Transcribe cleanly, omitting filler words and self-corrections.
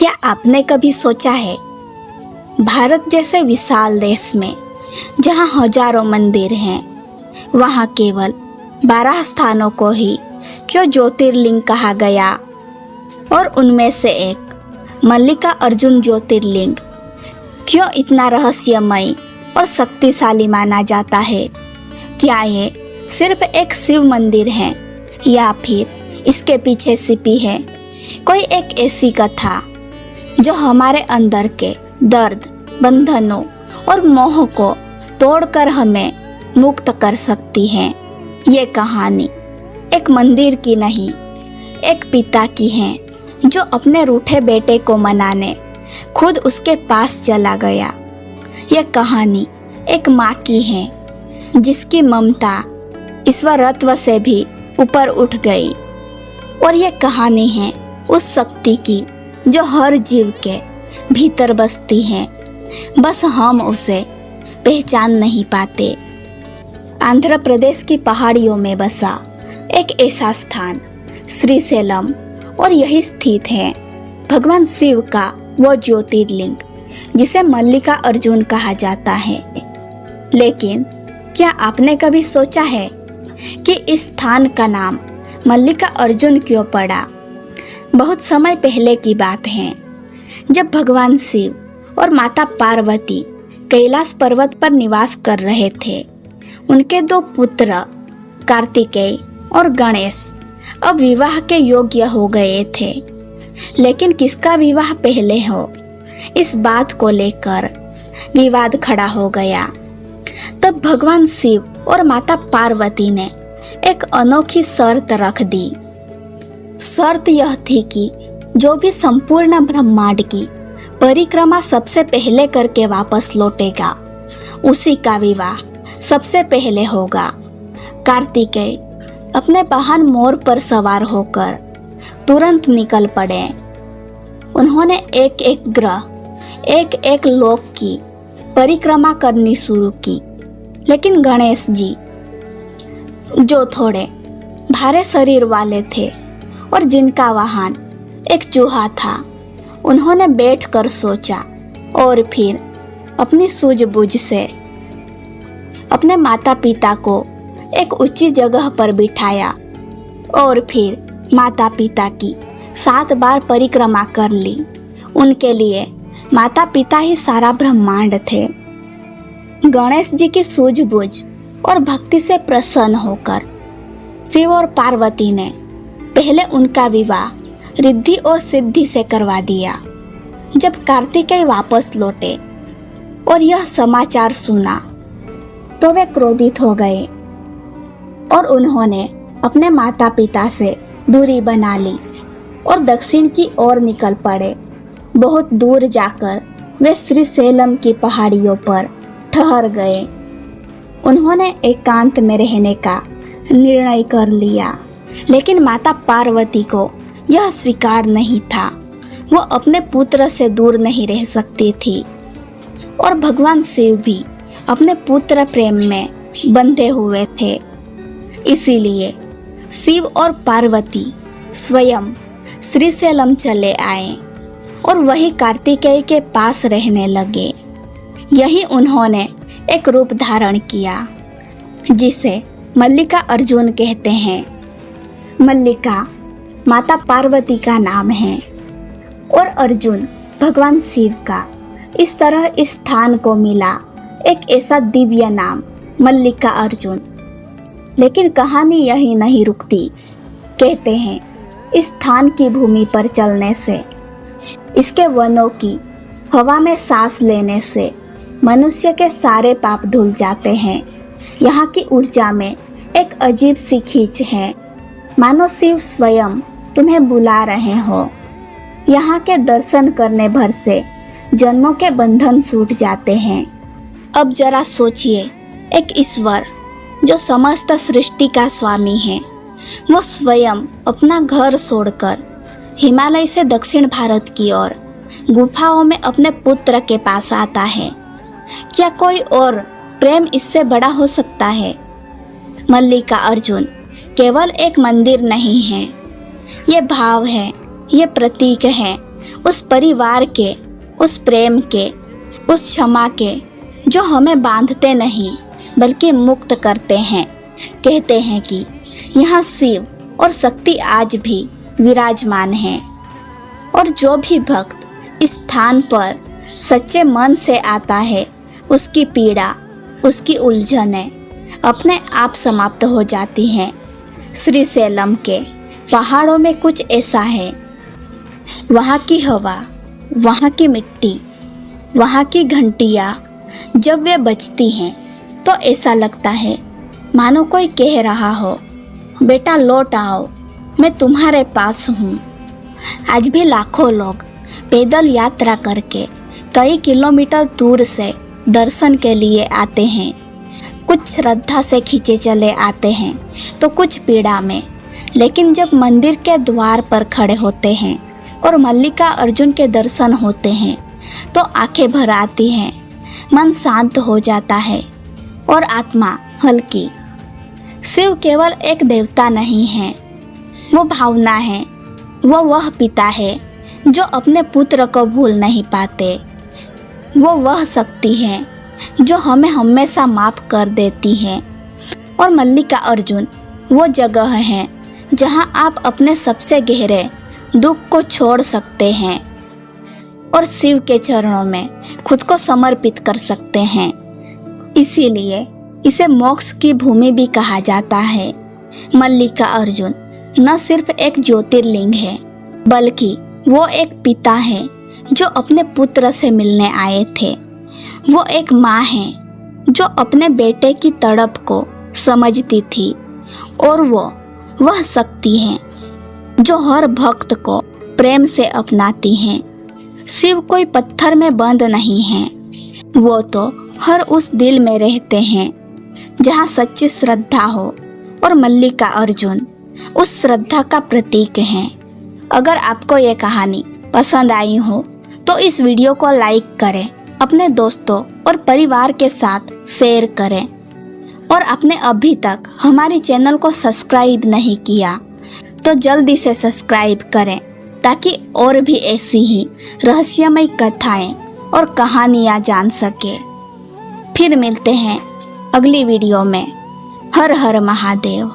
क्या आपने कभी सोचा है, भारत जैसे विशाल देश में जहाँ हजारों मंदिर हैं, वहाँ केवल 12 स्थानों को ही क्यों ज्योतिर्लिंग कहा गया? और उनमें से एक मल्लिकार्जुन ज्योतिर्लिंग क्यों इतना रहस्यमय और शक्तिशाली माना जाता है? क्या ये सिर्फ एक शिव मंदिर है या फिर इसके पीछे छिपी है कोई एक ऐसी कथा जो हमारे अंदर के दर्द, बंधनों और मोह को तोड़कर हमें मुक्त कर सकती है? ये कहानी एक मंदिर की नहीं, एक पिता की है जो अपने रूठे बेटे को मनाने खुद उसके पास चला गया। यह कहानी एक माँ की है जिसकी ममता ईश्वरत्व से भी ऊपर उठ गई। और यह कहानी है उस शक्ति की जो हर जीव के भीतर बसती है, बस हम उसे पहचान नहीं पाते। आंध्र प्रदेश की पहाड़ियों में बसा एक ऐसा स्थान श्रीशैलम, और यही स्थित है भगवान शिव का वो ज्योतिर्लिंग जिसे मल्लिकार्जुन कहा जाता है। लेकिन क्या आपने कभी सोचा है कि इस स्थान का नाम मल्लिकार्जुन क्यों पड़ा? बहुत समय पहले की बात है, जब भगवान शिव और माता पार्वती कैलाश पर्वत पर निवास कर रहे थे। उनके 2 पुत्र कार्तिकेय और गणेश अब विवाह के योग्य हो गए थे, लेकिन किसका विवाह पहले हो, इस बात को लेकर विवाद खड़ा हो गया। तब भगवान शिव और माता पार्वती ने एक अनोखी शर्त रख दी। शर्त यह थी कि जो भी संपूर्ण ब्रह्मांड की परिक्रमा सबसे पहले करके वापस लौटेगा, उसी का विवाह सबसे पहले होगा। कार्तिकेय अपने वाहन मोर पर सवार होकर तुरंत निकल पड़े। उन्होंने एक एक ग्रह, एक एक लोक की परिक्रमा करनी शुरू की। लेकिन गणेश जी, जो थोड़े भारे शरीर वाले थे और जिनका वाहन एक चूहा था, उन्होंने बैठकर सोचा और फिर अपनी सूझबूझ से अपने माता पिता को एक ऊंची जगह पर बिठाया और फिर माता पिता की 7 बार परिक्रमा कर ली। उनके लिए माता पिता ही सारा ब्रह्मांड थे। गणेश जी की सूझबूझ और भक्ति से प्रसन्न होकर शिव और पार्वती ने पहले उनका विवाह रिद्धि और सिद्धि से करवा दिया। जब कार्तिकेय वापस लौटे और यह समाचार सुना तो वे क्रोधित हो गए और उन्होंने अपने माता पिता से दूरी बना ली और दक्षिण की ओर निकल पड़े। बहुत दूर जाकर वे श्रीशैलम की पहाड़ियों पर ठहर गए। उन्होंने एकांत में रहने का निर्णय कर लिया, लेकिन माता पार्वती को यह स्वीकार नहीं था। वो अपने पुत्र से दूर नहीं रह सकती थी और भगवान शिव भी अपने पुत्र प्रेम में बंधे हुए थे। इसीलिए शिव और पार्वती स्वयं श्रीशैलम चले आए और वही कार्तिकेय के पास रहने लगे। यही उन्होंने एक रूप धारण किया जिसे मल्लिकार्जुन कहते हैं। मल्लिका माता पार्वती का नाम है और अर्जुन भगवान शिव का। इस तरह इस स्थान को मिला एक ऐसा दिव्य नाम मल्लिकार्जुन। लेकिन कहानी यही नहीं रुकती। कहते हैं इस स्थान की भूमि पर चलने से, इसके वनों की हवा में सांस लेने से मनुष्य के सारे पाप धुल जाते हैं। यहाँ की ऊर्जा में एक अजीब सी खींच है, मानो शिव स्वयं तुम्हें बुला रहे हो। यहाँ के दर्शन करने भर से जन्मों के बंधन छूट जाते हैं। अब जरा सोचिए, एक ईश्वर जो समस्त सृष्टि का स्वामी है, वो स्वयं अपना घर छोड़कर हिमालय से दक्षिण भारत की ओर गुफाओं में अपने पुत्र के पास आता है। क्या कोई और प्रेम इससे बड़ा हो सकता है? मल्लिकार्जुन केवल एक मंदिर नहीं है, ये भाव है, ये प्रतीक है उस परिवार के, उस प्रेम के, उस क्षमा के जो हमें बांधते नहीं बल्कि मुक्त करते हैं। कहते हैं कि यहाँ शिव और शक्ति आज भी विराजमान हैं और जो भी भक्त इस स्थान पर सच्चे मन से आता है उसकी पीड़ा, उसकी उलझनें अपने आप समाप्त हो जाती हैं। श्रीशैलम के पहाड़ों में कुछ ऐसा है, वहाँ की हवा, वहाँ की मिट्टी, वहाँ की घंटियाँ जब वे बजती हैं तो ऐसा लगता है मानो कोई कह रहा हो, बेटा लौट आओ, मैं तुम्हारे पास हूँ। आज भी लाखों लोग पैदल यात्रा करके कई किलोमीटर दूर से दर्शन के लिए आते हैं। कुछ श्रद्धा से खींचे चले आते हैं तो कुछ पीड़ा में, लेकिन जब मंदिर के द्वार पर खड़े होते हैं और मल्लिका अर्जुन के दर्शन होते हैं तो आंखें भर आती हैं, मन शांत हो जाता है और आत्मा हल्की। शिव केवल एक देवता नहीं है, वो भावना है, वो वह पिता है जो अपने पुत्र को भूल नहीं पाते, वो वह शक्ति है जो हमें हमेशा माफ़ कर देती है। और मल्लिका अर्जुन वो जगह है जहां आप अपने सबसे गहरे दुख को छोड़ सकते हैं और शिव के चरणों में खुद को समर्पित कर सकते हैं। इसीलिए इसे मोक्ष की भूमि भी कहा जाता है। मल्लिका अर्जुन न सिर्फ एक ज्योतिर्लिंग है बल्कि वो एक पिता है जो अपने पुत्र से मिलने आए थे। वो एक माँ है जो अपने बेटे की तड़प को समझती थी और वह शक्ति है जो हर भक्त को प्रेम से अपनाती है। शिव कोई पत्थर में बंद नहीं है, वो तो हर उस दिल में रहते हैं जहाँ सच्ची श्रद्धा हो और मल्लिका अर्जुन उस श्रद्धा का प्रतीक है। अगर आपको ये कहानी पसंद आई हो तो इस वीडियो को लाइक करें, अपने दोस्तों और परिवार के साथ शेयर करें और आपने अभी तक हमारे चैनल को सब्सक्राइब नहीं किया तो जल्दी से सब्सक्राइब करें ताकि और भी ऐसी ही रहस्यमय कथाएं और कहानियां जान सके। फिर मिलते हैं अगली वीडियो में। हर हर महादेव।